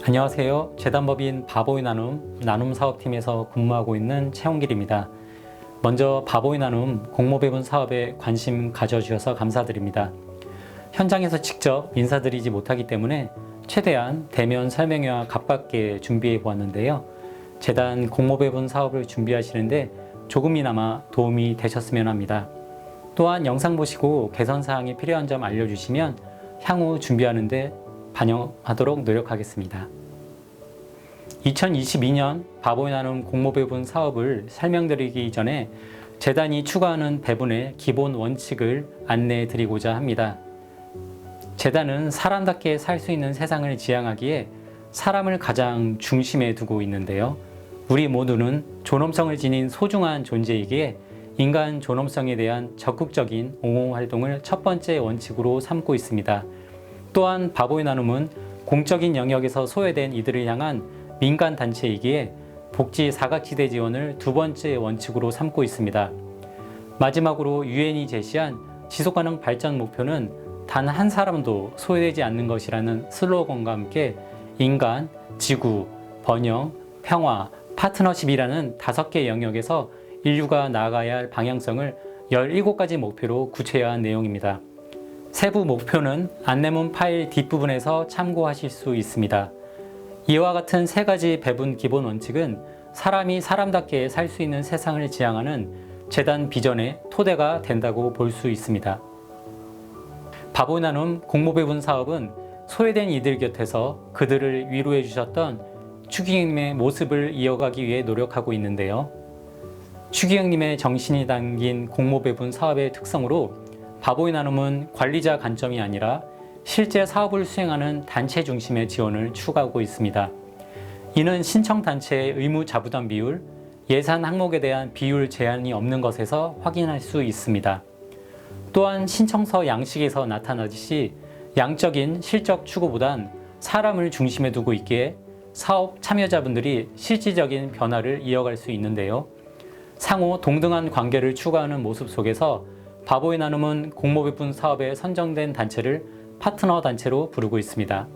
안녕하세요. 재단법인 바보의 나눔 사업팀에서 근무하고 있는 최홍길입니다. 먼저 바보의 나눔 공모배분 사업에 관심 가져주셔서 감사드립니다. 현장에서 직접 인사드리지 못하기 때문에 최대한 대면 설명회와 가깝게 준비해 보았는데요. 재단 공모배분 사업을 준비하시는데 조금이나마 도움이 되셨으면 합니다. 또한 영상 보시고 개선사항이 필요한 점 알려주시면 향후 준비하는데 반영하도록 노력하겠습니다. 2022년 바보의 나눔 공모배분 사업을 설명드리기 전에 재단이 추구하는 배분의 기본 원칙을 안내해 드리고자 합니다. 재단은 사람답게 살 수 있는 세상을 지향하기에 사람을 가장 중심에 두고 있는데요. 우리 모두는 존엄성을 지닌 소중한 존재이기에 인간 존엄성에 대한 적극적인 옹호활동을 첫 번째 원칙으로 삼고 있습니다. 또한 바보의 나눔은 공적인 영역에서 소외된 이들을 향한 민간 단체이기에 복지 사각지대 지원을 두 번째 원칙으로 삼고 있습니다. 마지막으로 유엔이 제시한 지속가능 발전 목표는 단 한 사람도 소외되지 않는 것이라는 슬로건과 함께 인간, 지구, 번영, 평화, 파트너십이라는 5개 영역에서 인류가 나아가야 할 방향성을 17가지 목표로 구체화한 내용입니다. 세부 목표는 안내문 파일 뒷부분에서 참고하실 수 있습니다. 이와 같은 3가지 배분 기본 원칙은 사람이 사람답게 살 수 있는 세상을 지향하는 재단 비전의 토대가 된다고 볼 수 있습니다. 바보의 나눔 공모배분 사업은 소외된 이들 곁에서 그들을 위로해 주셨던 추기경님의 모습을 이어가기 위해 노력하고 있는데요. 추기경님의 정신이 담긴 공모배분 사업의 특성으로 바보의 나눔은 관리자 관점이 아니라 실제 사업을 수행하는 단체 중심의 지원을 추구하고 있습니다. 이는 신청단체의 의무자부담 비율, 예산 항목에 대한 비율 제한이 없는 것에서 확인할 수 있습니다. 또한 신청서 양식에서 나타나듯이 양적인 실적 추구보단 사람을 중심에 두고 있기에 사업 참여자분들이 실질적인 변화를 이어갈 수 있는데요. 상호 동등한 관계를 추구하는 모습 속에서 바보의 나눔은 공모배분 사업에 선정된 단체를 파트너 단체로 부르고 있습니다.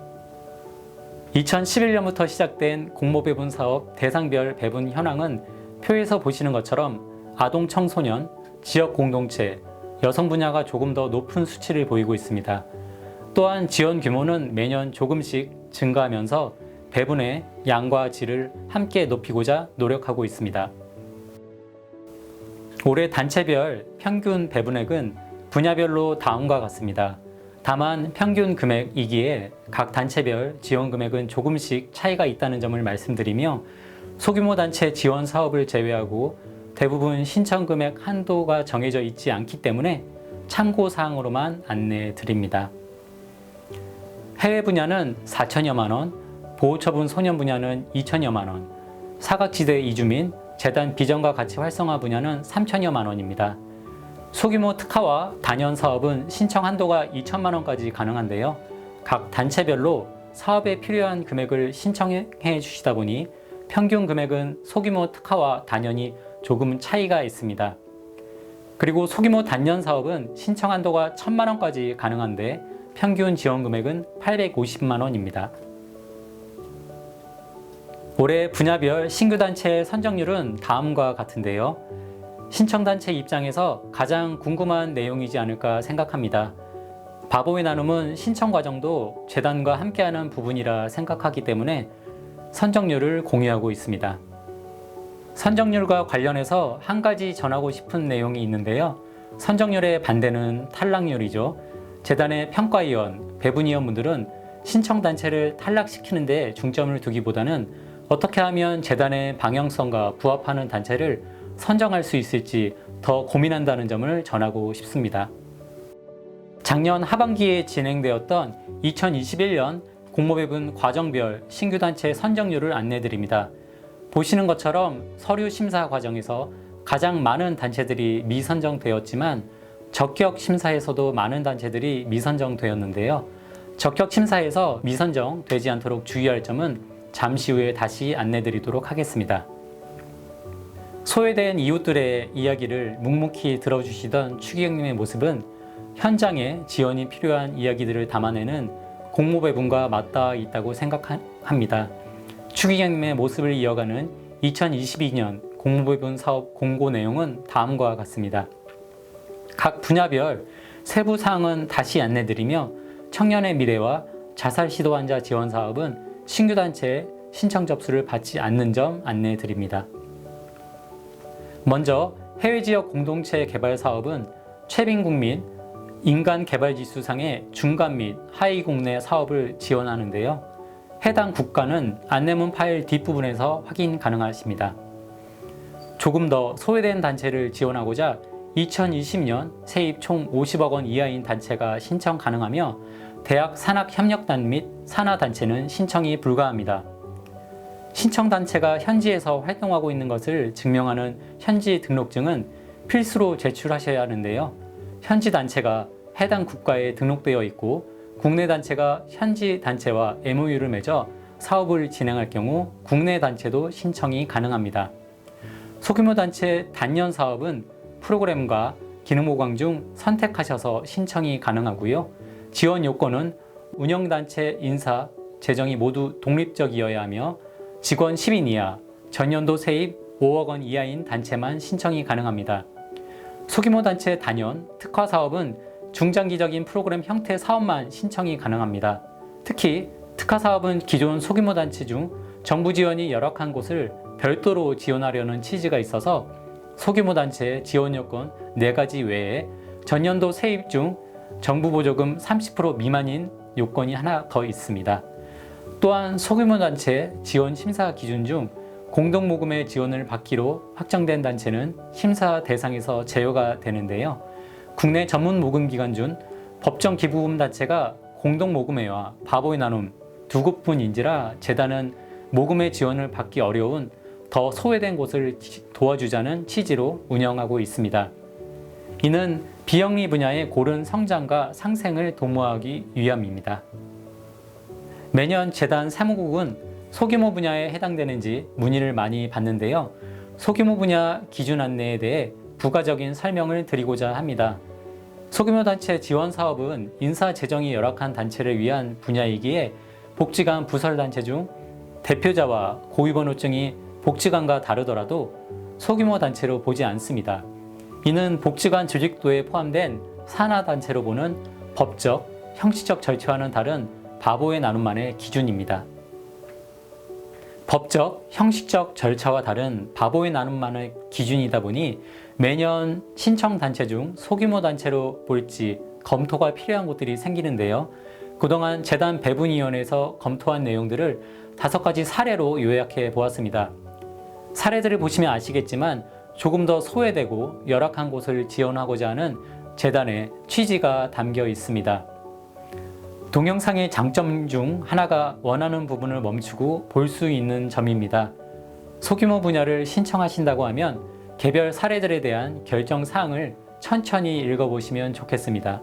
2011년부터 시작된 공모배분 사업 대상별 배분 현황은 표에서 보시는 것처럼 아동 청소년, 지역 공동체, 여성 분야가 조금 더 높은 수치를 보이고 있습니다. 또한 지원 규모는 매년 조금씩 증가하면서 배분의 양과 질을 함께 높이고자 노력하고 있습니다. 올해 단체별 평균 배분액은 분야별로 다음과 같습니다. 다만 평균 금액이기에 각 단체별 지원 금액은 조금씩 차이가 있다는 점을 말씀드리며 소규모 단체 지원 사업을 제외하고 대부분 신청 금액 한도가 정해져 있지 않기 때문에 참고사항으로만 안내해 드립니다. 해외 분야는 4천여만 원, 보호처분 소년 분야는 2천여만 원, 사각지대 이주민, 재단 비전과 가치 활성화 분야는 3천여만 원입니다. 소규모 특화와 단연 사업은 신청 한도가 2천만 원까지 가능한데요. 각 단체별로 사업에 필요한 금액을 신청해 주시다 보니 평균 금액은 소규모 특화와 단연이 조금 차이가 있습니다. 그리고 소규모 단연 사업은 신청 한도가 1,000만 원까지 가능한데 평균 지원 금액은 850만 원입니다. 올해 분야별 신규 단체 선정률은 다음과 같은데요. 신청단체 입장에서 가장 궁금한 내용이지 않을까 생각합니다. 바보의 나눔은 신청 과정도 재단과 함께하는 부분이라 생각하기 때문에 선정률을 공유하고 있습니다. 선정률과 관련해서 한 가지 전하고 싶은 내용이 있는데요. 선정률의 반대는 탈락률이죠. 재단의 평가위원, 배분위원분들은 신청단체를 탈락시키는 데 중점을 두기보다는 어떻게 하면 재단의 방향성과 부합하는 단체를 선정할 수 있을지 더 고민한다는 점을 전하고 싶습니다. 작년 하반기에 진행되었던 2021년 공모배분 과정별 신규 단체 선정률을 안내드립니다. 보시는 것처럼 서류 심사 과정에서 가장 많은 단체들이 미선정되었지만 적격 심사에서도 많은 단체들이 미선정되었는데요. 적격 심사에서 미선정되지 않도록 주의할 점은 잠시 후에 다시 안내드리도록 하겠습니다. 소외된 이웃들의 이야기를 묵묵히 들어주시던 추기경님의 모습은 현장에 지원이 필요한 이야기들을 담아내는 공모배분과 맞닿아 있다고 생각합니다. 추기경님의 모습을 이어가는 2022년 공모배분 사업 공고 내용은 다음과 같습니다. 각 분야별 세부 사항은 다시 안내드리며 청년의 미래와 자살 시도 환자 지원 사업은 신규 단체 신청 접수를 받지 않는 점 안내드립니다. 먼저 해외 지역 공동체 개발 사업은 최빈국민 인간 개발 지수상의 중간 및 하위 국내 사업을 지원하는데요. 해당 국가는 안내문 파일 뒷부분에서 확인 가능하십니다. 조금 더 소외된 단체를 지원하고자 2020년 세입 총 50억 원 이하인 단체가 신청 가능하며 대학 산학협력단 및 산하단체는 신청이 불가합니다. 신청단체가 현지에서 활동하고 있는 것을 증명하는 현지 등록증은 필수로 제출하셔야 하는데요. 현지 단체가 해당 국가에 등록되어 있고 국내 단체가 현지 단체와 MOU를 맺어 사업을 진행할 경우 국내 단체도 신청이 가능합니다. 소규모 단체 단년 사업은 프로그램과 기능 보강 중 선택하셔서 신청이 가능하고요. 지원 요건은 운영단체 인사, 재정이 모두 독립적이어야 하며 직원 10인 이하, 전년도 세입 5억 원 이하인 단체만 신청이 가능합니다. 소규모 단체 단연, 특화 사업은 중장기적인 프로그램 형태 사업만 신청이 가능합니다. 특히 특화 사업은 기존 소규모 단체 중 정부 지원이 열악한 곳을 별도로 지원하려는 취지가 있어서 소규모 단체 지원 요건 4가지 외에 전년도 세입 중 정부 보조금 30% 미만인 요건이 하나 더 있습니다. 또한 소규모 단체 지원 심사 기준 중 공동모금의 지원을 받기로 확정된 단체는 심사 대상에서 제외가 되는데요. 국내 전문 모금기관 중 법정 기부금 단체가 공동모금회와 바보의 나눔 두 곳뿐인지라 재단은 모금의 지원을 받기 어려운 더 소외된 곳을 도와주자는 취지로 운영하고 있습니다. 이는 비영리 분야의 고른 성장과 상생을 도모하기 위함입니다. 매년 재단 사무국은 소규모 분야에 해당되는지 문의를 많이 받는데요. 소규모 분야 기준 안내에 대해 부가적인 설명을 드리고자 합니다. 소규모 단체 지원 사업은 인사 재정이 열악한 단체를 위한 분야이기에 복지관 부설단체 중 대표자와 고위번호증이 복지관과 다르더라도 소규모 단체로 보지 않습니다. 이는 복지관 조직도에 포함된 산하단체로 보는 법적, 형식적 절차와는 다른 바보의 나눔만의 기준입니다. 법적, 형식적 절차와 다른 바보의 나눔만의 기준이다 보니 매년 신청 단체 중 소규모 단체로 볼지 검토가 필요한 곳들이 생기는데요. 그동안 재단 배분위원회에서 검토한 내용들을 5가지 사례로 요약해 보았습니다. 사례들을 보시면 아시겠지만 조금 더 소외되고 열악한 곳을 지원하고자 하는 재단의 취지가 담겨 있습니다. 동영상의 장점 중 하나가 원하는 부분을 멈추고 볼 수 있는 점입니다. 소규모 분야를 신청하신다고 하면 개별 사례들에 대한 결정 사항을 천천히 읽어보시면 좋겠습니다.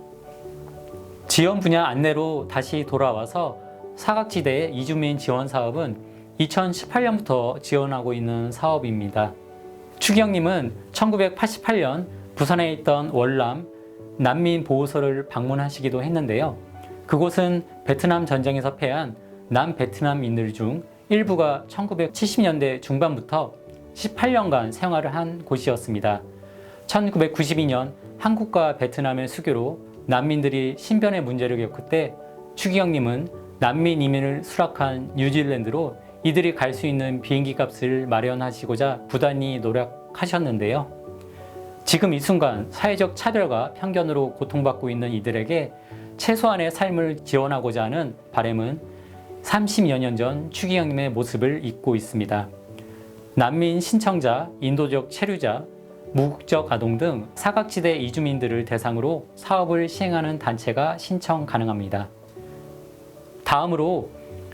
지원 분야 안내로 다시 돌아와서 사각지대 이주민 지원 사업은 2018년부터 지원하고 있는 사업입니다. 추기경님은 1988년 부산에 있던 월남 난민 보호소를 방문하시기도 했는데요. 그곳은 베트남 전쟁에서 패한 남베트남인들 중 일부가 1970년대 중반부터 18년간 생활을 한 곳이었습니다. 1992년 한국과 베트남의 수교로 난민들이 신변의 문제를 겪을 때 추기경님은 난민 이민을 수락한 뉴질랜드로 이들이 갈 수 있는 비행기 값을 마련하시고자 부단히 노력하셨는데요. 지금 이 순간 사회적 차별과 편견으로 고통받고 있는 이들에게 최소한의 삶을 지원하고자 하는 바람은 30여 년 전 추기경님의 모습을 잇고 있습니다. 난민 신청자, 인도적 체류자, 무국적 아동 등 사각지대 이주민들을 대상으로 사업을 시행하는 단체가 신청 가능합니다. 다음으로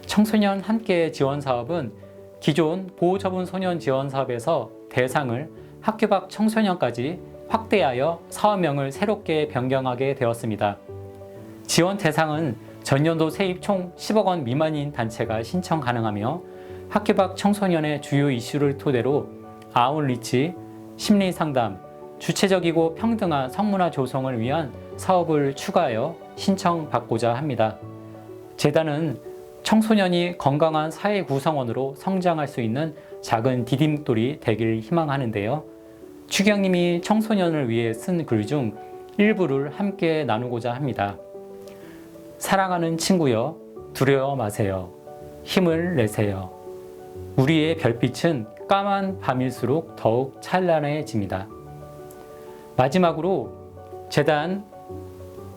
청소년 함께 지원 사업은 기존 보호처분 소년 지원 사업에서 대상을 학교 밖 청소년까지 확대하여 사업명을 새롭게 변경하게 되었습니다. 지원 대상은 전년도 세입 총 10억 원 미만인 단체가 신청 가능하며 학교 밖 청소년의 주요 이슈를 토대로 아웃리치, 심리상담, 주체적이고 평등한 성문화 조성을 위한 사업을 추가하여 신청받고자 합니다. 재단은 청소년이 건강한 사회 구성원으로 성장할 수 있는 작은 디딤돌이 되길 희망하는데요. 추경님이 청소년을 위해 쓴 글 중 일부를 함께 나누고자 합니다. 사랑하는 친구여, 두려워 마세요. 힘을 내세요. 우리의 별빛은 까만 밤일수록 더욱 찬란해집니다. 마지막으로 재단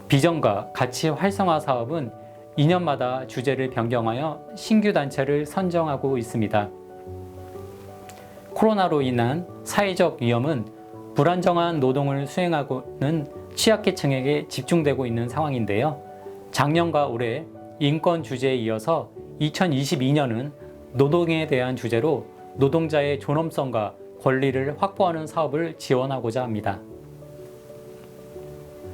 비전과 가치 활성화 사업은 2년마다 주제를 변경하여 신규 단체를 선정하고 있습니다. 코로나로 인한 사회적 위험은 불안정한 노동을 수행하고는 취약계층에게 집중되고 있는 상황인데요. 작년과 올해 인권 주제에 이어서 2022년은 노동에 대한 주제로 노동자의 존엄성과 권리를 확보하는 사업을 지원하고자 합니다.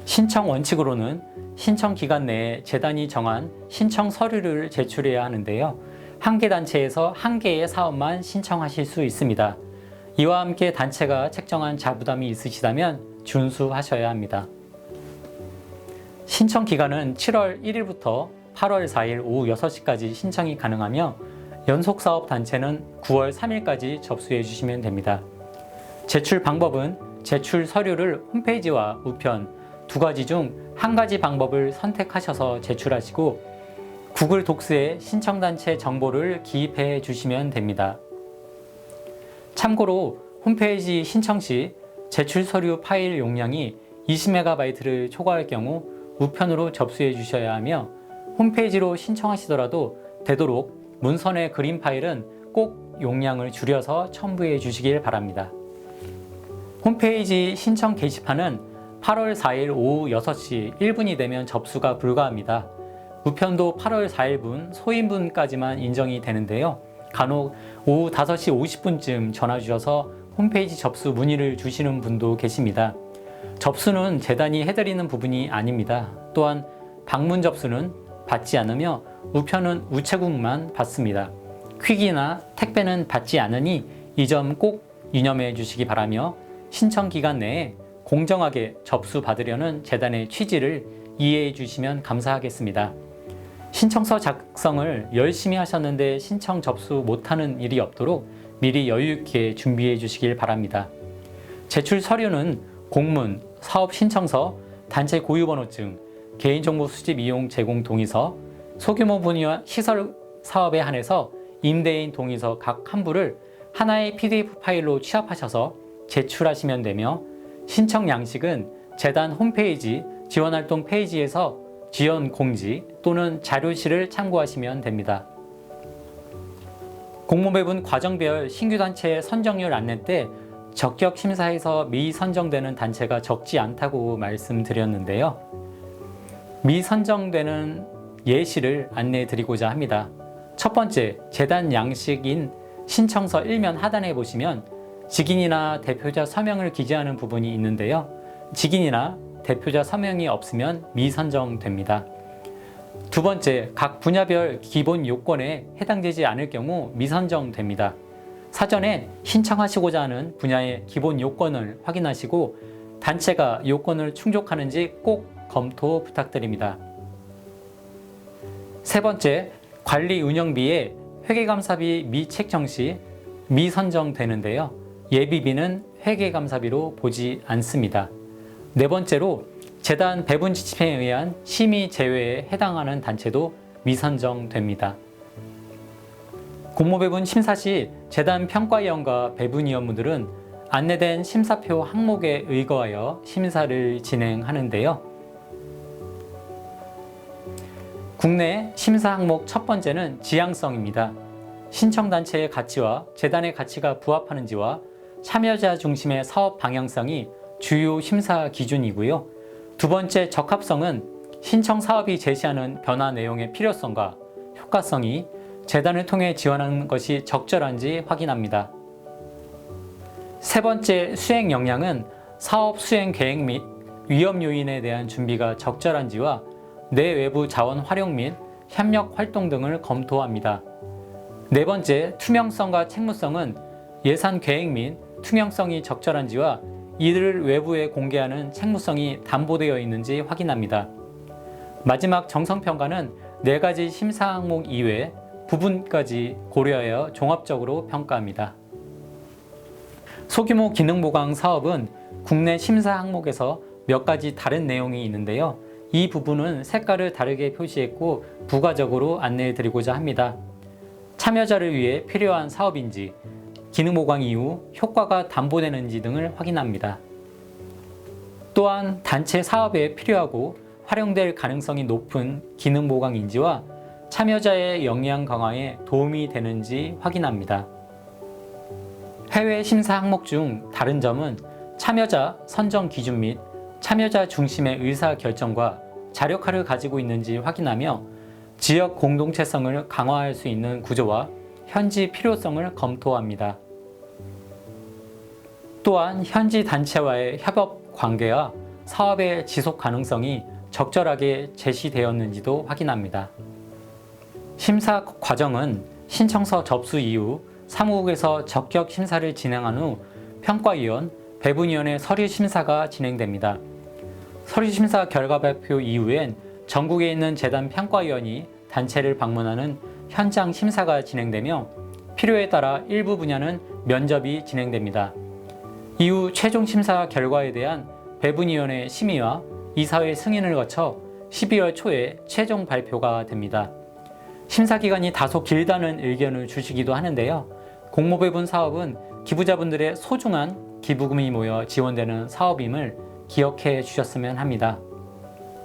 신청 원칙으로는 신청 기간 내에 재단이 정한 신청 서류를 제출해야 하는데요. 한 개 단체에서 한 개의 사업만 신청하실 수 있습니다. 이와 함께 단체가 책정한 자부담이 있으시다면 준수하셔야 합니다. 신청 기간은 7월 1일부터 8월 4일 오후 6시까지 신청이 가능하며 연속사업 단체는 9월 3일까지 접수해 주시면 됩니다. 제출 방법은 제출 서류를 홈페이지와 우편 두 가지 중 한 가지 방법을 선택하셔서 제출하시고 구글 독스에 신청단체 정보를 기입해 주시면 됩니다. 참고로 홈페이지 신청 시 제출 서류 파일 용량이 20MB를 초과할 경우 우편으로 접수해 주셔야 하며 홈페이지로 신청하시더라도 되도록 문선의 그림 파일은 꼭 용량을 줄여서 첨부해 주시길 바랍니다. 홈페이지 신청 게시판은 8월 4일 오후 6시 1분이 되면 접수가 불가합니다. 우편도 8월 4일분 소인분까지만 인정이 되는데요. 간혹 오후 5시 50분쯤 전화 주셔서 홈페이지 접수 문의를 주시는 분도 계십니다. 접수는 재단이 해드리는 부분이 아닙니다. 또한 방문 접수는 받지 않으며 우편은 우체국만 받습니다. 퀵이나 택배는 받지 않으니 이 점 꼭 유념해 주시기 바라며 신청 기간 내에 공정하게 접수받으려는 재단의 취지를 이해해 주시면 감사하겠습니다. 신청서 작성을 열심히 하셨는데 신청 접수 못하는 일이 없도록 미리 여유 있게 준비해 주시길 바랍니다. 제출 서류는 공문, 사업 신청서, 단체 고유번호증, 개인정보 수집 이용 제공 동의서, 소규모 분야와 시설 사업에 한해서 임대인 동의서 각 한 부를 하나의 PDF 파일로 취합하셔서 제출하시면 되며 신청 양식은 재단 홈페이지 지원활동 페이지에서 지원 공지 또는 자료실을 참고하시면 됩니다. 공모배분 과정별 신규 단체 선정률 안내 때 적격 심사에서 미선정되는 단체가 적지 않다고 말씀드렸는데요. 미선정되는 예시를 안내해 드리고자 합니다. 첫 번째, 재단 양식인 신청서 1면 하단에 보시면 직인이나 대표자 서명을 기재하는 부분이 있는데요. 직인이나 대표자 서명이 없으면 미선정됩니다. 두 번째, 각 분야별 기본 요건에 해당되지 않을 경우 미선정됩니다. 사전에 신청하시고자 하는 분야의 기본 요건을 확인하시고 단체가 요건을 충족하는지 꼭 검토 부탁드립니다. 세 번째, 관리 운영비에 회계감사비 미책정 시 미선정되는데요. 예비비는 회계감사비로 보지 않습니다. 네 번째로 재단 배분 지침에 의한 심의 제외에 해당하는 단체도 미선정됩니다. 공모배분 심사 시 재단 평가위원과 배분위원분들은 안내된 심사표 항목에 의거하여 심사를 진행하는데요. 국내 심사 항목 첫 번째는 지향성입니다. 신청단체의 가치와 재단의 가치가 부합하는지와 참여자 중심의 사업 방향성이 주요 심사 기준이고요. 두 번째 적합성은 신청 사업이 제시하는 변화 내용의 필요성과 효과성이 재단을 통해 지원하는 것이 적절한지 확인합니다. 세 번째 수행 역량은 사업 수행 계획 및 위험 요인에 대한 준비가 적절한지와 내외부 자원 활용 및 협력 활동 등을 검토합니다. 네 번째 투명성과 책무성은 예산 계획 및 투명성이 적절한지와 이를 외부에 공개하는 책무성이 담보되어 있는지 확인합니다. 마지막 정성평가는 4가지 심사 항목 이외 부분까지 고려하여 종합적으로 평가합니다. 소규모 기능보강 사업은 국내 심사 항목에서 몇 가지 다른 내용이 있는데요. 이 부분은 색깔을 다르게 표시했고 부가적으로 안내해 드리고자 합니다. 참여자를 위해 필요한 사업인지, 기능보강 이후 효과가 담보되는지 등을 확인합니다. 또한 단체 사업에 필요하고 활용될 가능성이 높은 기능보강인지와 참여자의 역량 강화에 도움이 되는지 확인합니다. 해외 심사 항목 중 다른 점은 참여자 선정 기준 및 참여자 중심의 의사결정과 자력화를 가지고 있는지 확인하며 지역 공동체성을 강화할 수 있는 구조와 현지 필요성을 검토합니다. 또한 현지 단체와의 협업 관계와 사업의 지속 가능성이 적절하게 제시되었는지도 확인합니다. 심사 과정은 신청서 접수 이후 사무국에서 적격 심사를 진행한 후 평가위원, 배분위원회 서류 심사가 진행됩니다. 서류 심사 결과 발표 이후엔 전국에 있는 재단 평가위원이 단체를 방문하는 현장 심사가 진행되며 필요에 따라 일부 분야는 면접이 진행됩니다. 이후 최종 심사 결과에 대한 배분위원회 심의와 이사회 승인을 거쳐 12월 초에 최종 발표가 됩니다. 심사 기간이 다소 길다는 의견을 주시기도 하는데요. 공모배분 사업은 기부자분들의 소중한 기부금이 모여 지원되는 사업임을 기억해 주셨으면 합니다.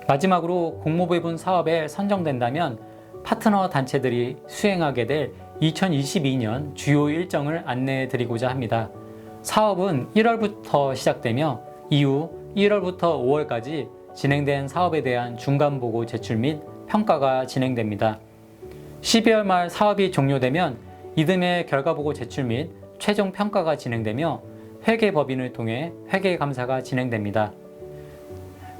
마지막으로 공모배분 사업에 선정된다면 파트너 단체들이 수행하게 될 2022년 주요 일정을 안내해 드리고자 합니다. 사업은 1월부터 시작되며 이후 1월부터 5월까지 진행된 사업에 대한 중간보고 제출 및 평가가 진행됩니다. 12월 말 사업이 종료되면 이듬해 결과보고 제출 및 최종 평가가 진행되며 회계법인을 통해 회계감사가 진행됩니다.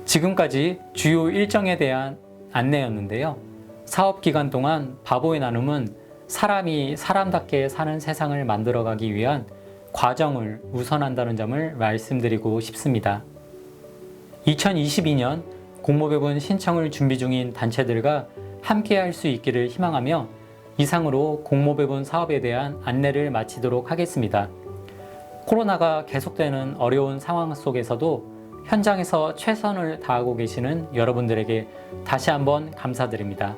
지금까지 주요 일정에 대한 안내였는데요. 사업 기간 동안 바보의 나눔은 사람이 사람답게 사는 세상을 만들어가기 위한 과정을 우선한다는 점을 말씀드리고 싶습니다. 2022년 공모배분 신청을 준비 중인 단체들과 함께 할 수 있기를 희망하며 이상으로 공모배분 사업에 대한 안내를 마치도록 하겠습니다. 코로나가 계속되는 어려운 상황 속에서도 현장에서 최선을 다하고 계시는 여러분들에게 다시 한번 감사드립니다.